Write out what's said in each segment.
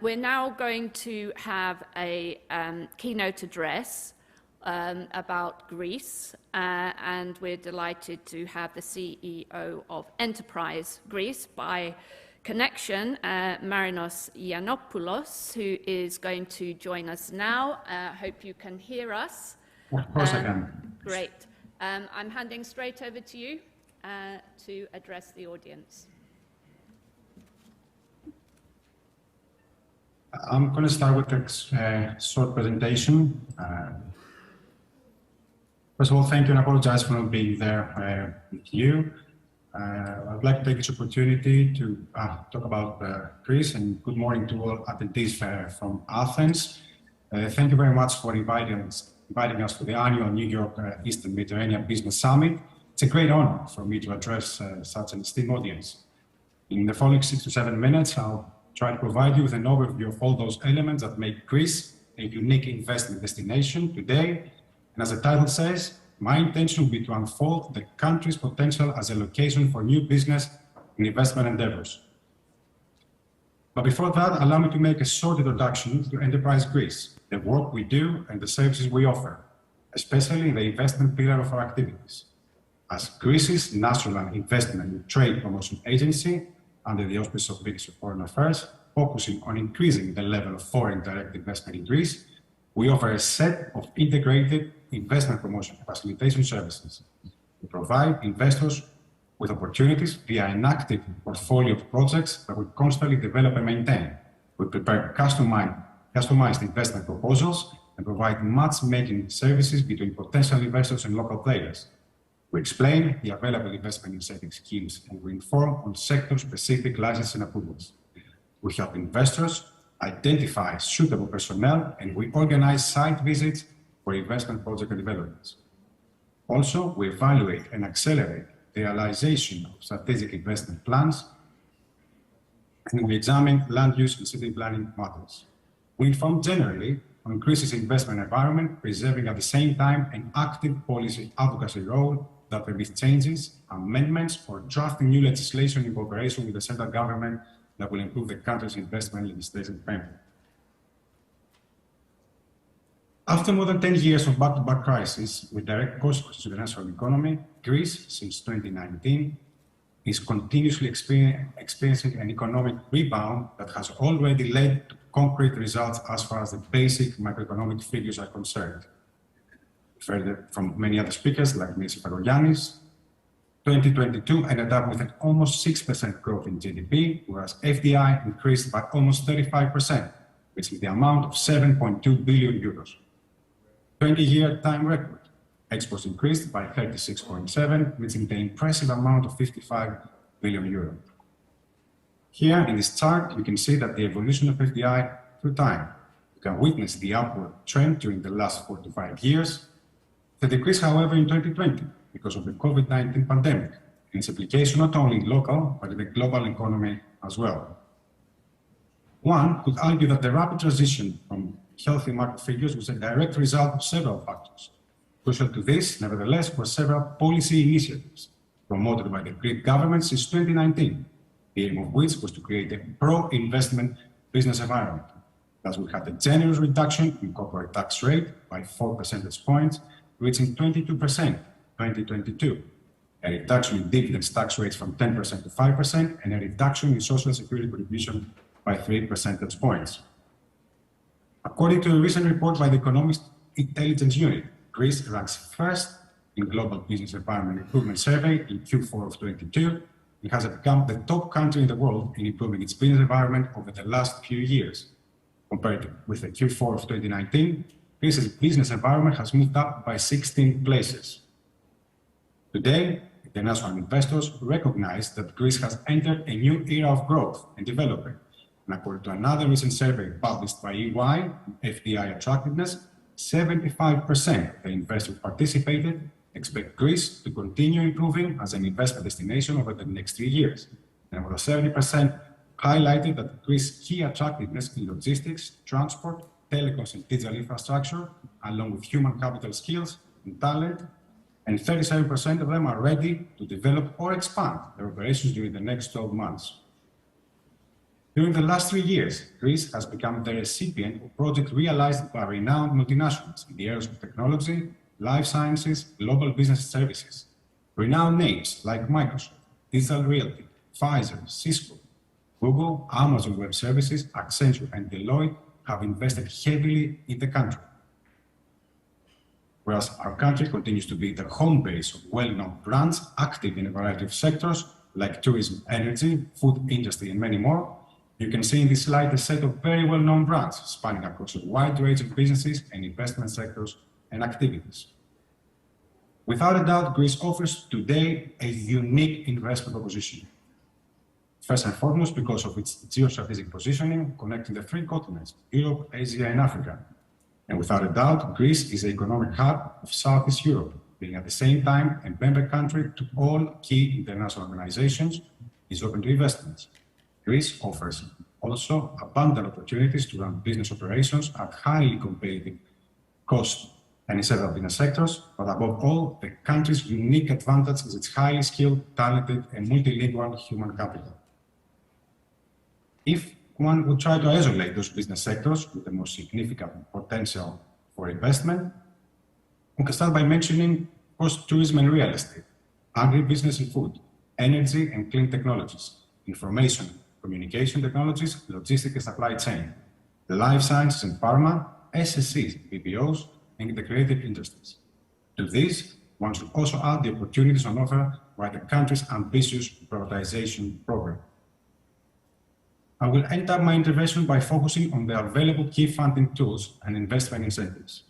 We're now going to have a keynote address about Greece, and we're delighted to have the CEO of Enterprise Greece by connection, Marinos Giannopoulos, who is going to join us now. Hope you can hear us. Of course I can. Great. I'm handing straight over to you to address the audience. I'm going to start with a short presentation. First of all, thank you and apologize for not being there with you. I'd like to take this opportunity to talk about Greece, and good morning to all attendees from Athens. Thank you very much for inviting us to the annual New York Eastern Mediterranean Business Summit. It's a great honor for me to address such an esteemed audience. In the following 6 to 7 minutes, I'll try to provide you with an overview of all those elements that make Greece a unique investment destination today. And as the title says, my intention will be to unfold the country's potential as a location for new business and investment endeavors. But before that, allow me to make a short introduction to Enterprise Greece, the work we do and the services we offer, especially in the investment pillar of our activities. As Greece's national investment and trade promotion agency, under the auspices of Ministry of Foreign Affairs, focusing on increasing the level of foreign direct investment in Greece, we offer a set of integrated investment promotion and facilitation services. We provide investors with opportunities via an active portfolio of projects that we constantly develop and maintain. We prepare customized investment proposals and provide matchmaking services between potential investors and local players. We explain the available investment in savings schemes, and we inform on sector-specific licenses and approvals. We help investors identify suitable personnel, and we organize site visits for investment project developments. Also, we evaluate and accelerate the realization of strategic investment plans, and we examine land use and city planning models. We inform generally on Greece's investment environment, preserving at the same time an active policy advocacy role that permits changes, amendments, or drafting new legislation in cooperation with the central government that will improve the country's investment legislation framework. After more than 10 years of back-to-back crisis with direct consequences to the national economy, Greece, since 2019, is continuously experiencing an economic rebound that has already led to concrete results as far as the basic macroeconomic figures are concerned. Further from many other speakers like Mr. Farogiannis, 2022 ended up with an almost 6% growth in GDP, whereas FDI increased by almost 35%, reaching the amount of 7.2 billion euros. 20-year time record. Exports increased by 36.7%, reaching the impressive amount of 55 billion euros. Here in this chart, you can see that the evolution of FDI through time. You can witness the upward trend during the last 4 to 5 years. The decrease, however, in 2020 because of the COVID-19 pandemic and its implication not only in local, but in the global economy as well. One could argue that the rapid transition from healthy market figures was a direct result of several factors. Crucial to this, nevertheless, were several policy initiatives promoted by the Greek government since 2019, the aim of which was to create a pro-investment business environment. Thus, we had a generous reduction in corporate tax rate by 4 percentage points, reaching 22% in 2022, a reduction in dividends tax rates from 10% to 5%, and a reduction in social security contribution by 3 percentage points. According to a recent report by the Economist Intelligence Unit, Greece ranks first in Global Business Environment Improvement Survey in Q4 of 2022. It has become the top country in the world in improving its business environment over the last few years. Compared with the Q4 of 2019, Greece's business environment has moved up by 16 places. Today, international investors recognize that Greece has entered a new era of growth and development. And according to another recent survey published by EY, FDI attractiveness, 75% of the investors participated expect Greece to continue improving as an investment destination over the next 3 years. And over 70% highlighted that Greece's key attractiveness in logistics, transport, telecoms and digital infrastructure, along with human capital skills and talent, and 37% of them are ready to develop or expand their operations during the next 12 months. During the last 3 years, Greece has become the recipient of projects realized by renowned multinationals in the areas of technology, life sciences, global business services. Renowned names like Microsoft, Digital Realty, Pfizer, Cisco, Google, Amazon Web Services, Accenture, and Deloitte have invested heavily in the country. Whereas our country continues to be the home base of well-known brands active in a variety of sectors like tourism, energy, food industry, and many more, you can see in this slide a set of very well-known brands spanning across a wide range of businesses and investment sectors and activities. Without a doubt, Greece offers today a unique investment proposition. First and foremost, because of its geostrategic positioning connecting the three continents, Europe, Asia, and Africa. And without a doubt, Greece is the economic hub of Southeast Europe, being at the same time a member country to all key international organizations, is open to investments. Greece offers also abundant opportunities to run business operations at highly competitive cost and in several business sectors, but above all, the country's unique advantage is its highly skilled, talented, and multilingual human capital. If one would try to isolate those business sectors with the most significant potential for investment, we can start by mentioning, of course, tourism and real estate, agribusiness and food, energy and clean technologies, information, communication technologies, logistics and supply chain, the life sciences and pharma, SSCs, BPOs, and the creative industries. To this, one should also add the opportunities on offer by the country's ambitious privatization program. I will end up my intervention by focusing on the available key funding tools and investment incentives.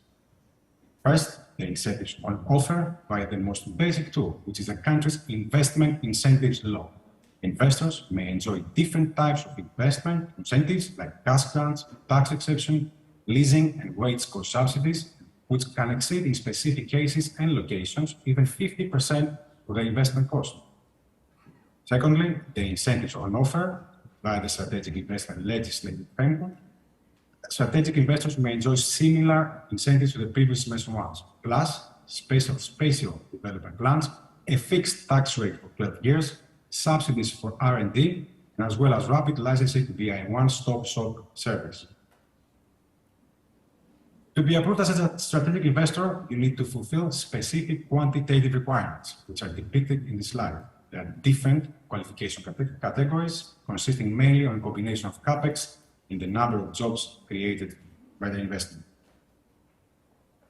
First, the incentives on offer via the most basic tool, which is the country's investment incentives law. Investors may enjoy different types of investment incentives like cash grants, tax exception, leasing, and wage cost subsidies, which can exceed in specific cases and locations even 50% of the investment cost. Secondly, the incentives on offer via the strategic investment legislative framework. Strategic investors may enjoy similar incentives to the previously mentioned ones, plus spatial development plans, a fixed tax rate for 12 years, subsidies for R&D, and as well as rapid licensing via a one-stop shop service. To be approved as a strategic investor, you need to fulfill specific quantitative requirements, which are depicted in this slide. There are different qualification categories, consisting mainly on a combination of capex in the number of jobs created by the investment.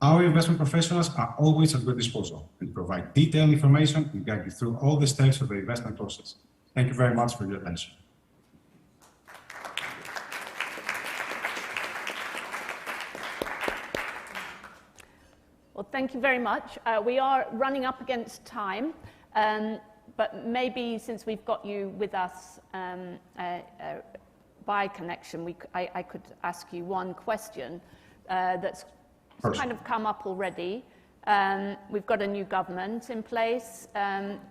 Our investment professionals are always at your disposal and provide detailed information and guide you through all the steps of the investment process. Thank you very much for your attention. Well, thank you very much. We are running up against time, but maybe since we've got you with us by connection, I could ask you one question that's kind of come up already. We've got a new government in place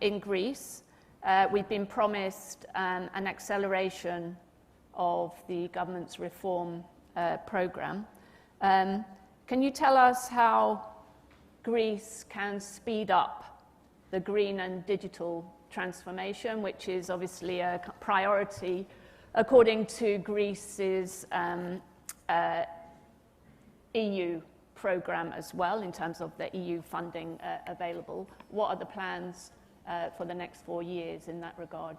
in Greece. We've been promised an acceleration of the government's reform program. Can you tell us how Greece can speed up the green and digital transformation, which is obviously a priority according to Greece's EU program as well, in terms of the EU funding available? What are the plans for the next 4 years in that regard?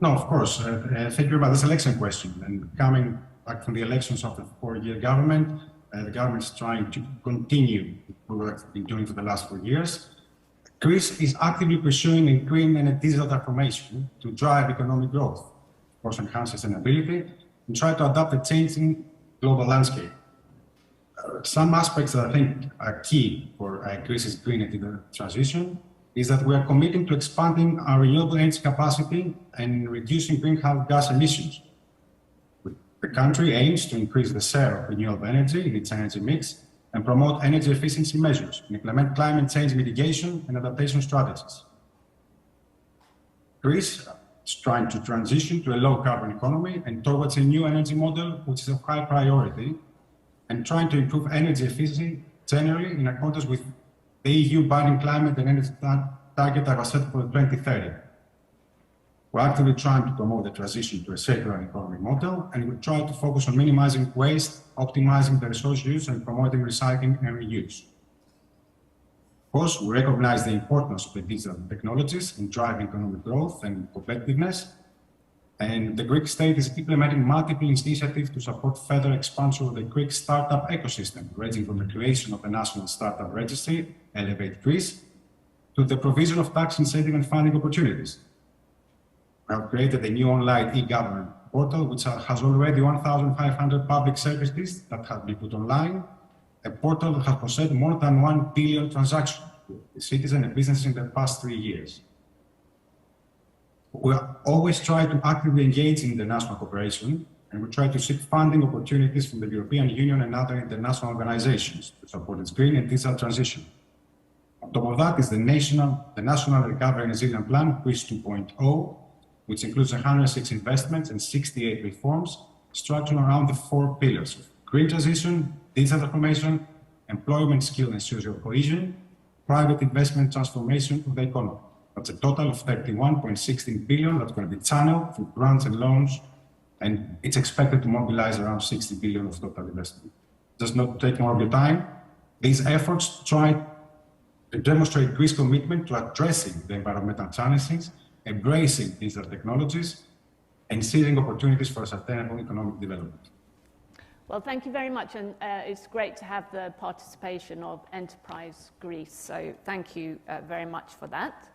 No, of course. Thank you about this election question. And coming back from the elections of the 4-year government, the government is trying to continue the work it's been doing for the last 4 years. Greece is actively pursuing a green and a digital transformation to drive economic growth, of course, enhance sustainability, and try to adapt the changing global landscape. Some aspects that I think are key for Greece's green and digital transition is that we are committing to expanding our renewable energy capacity and reducing greenhouse gas emissions. The country aims to increase the share of renewable energy in its energy mix and promote energy efficiency measures and implement climate change mitigation and adaptation strategies. Greece is trying to transition to a low-carbon economy and towards a new energy model, which is of high priority, and trying to improve energy efficiency generally in accordance with the EU binding climate and energy target that was set for 2030. We're actively trying to promote the transition to a circular economy model, and we try to focus on minimizing waste, optimizing the resource use, and promoting recycling and reuse. Of course, we recognize the importance of the digital technologies in driving economic growth and competitiveness, and the Greek state is implementing multiple initiatives to support further expansion of the Greek startup ecosystem, ranging from the creation of a national startup registry, Elevate Greece, to the provision of tax incentive and funding opportunities. We have created a new online e-government portal, which has already 1,500 public services that have been put online, a portal that has processed more than 1 billion transactions with citizens and businesses in the past 3 years. We always try to actively engage in international cooperation, and we try to seek funding opportunities from the European Union and other international organizations to support its green and digital transition. On top of that is the National Recovery and Resilience Plan, Greece 2.0, which includes 106 investments and 68 reforms structured around the 4 pillars of green transition, digital transformation, employment, skill and social cohesion, private investment transformation of the economy. That's a total of 31.16 billion that's going to be channeled through grants and loans, and it's expected to mobilize around 60 billion of total investment. Just not to take more of your time, these efforts try to demonstrate Greece's commitment to addressing the environmental challenges, embracing digital technologies, and seizing opportunities for sustainable economic development. Well, thank you very much, and it's great to have the participation of Enterprise Greece, so thank you very much for that.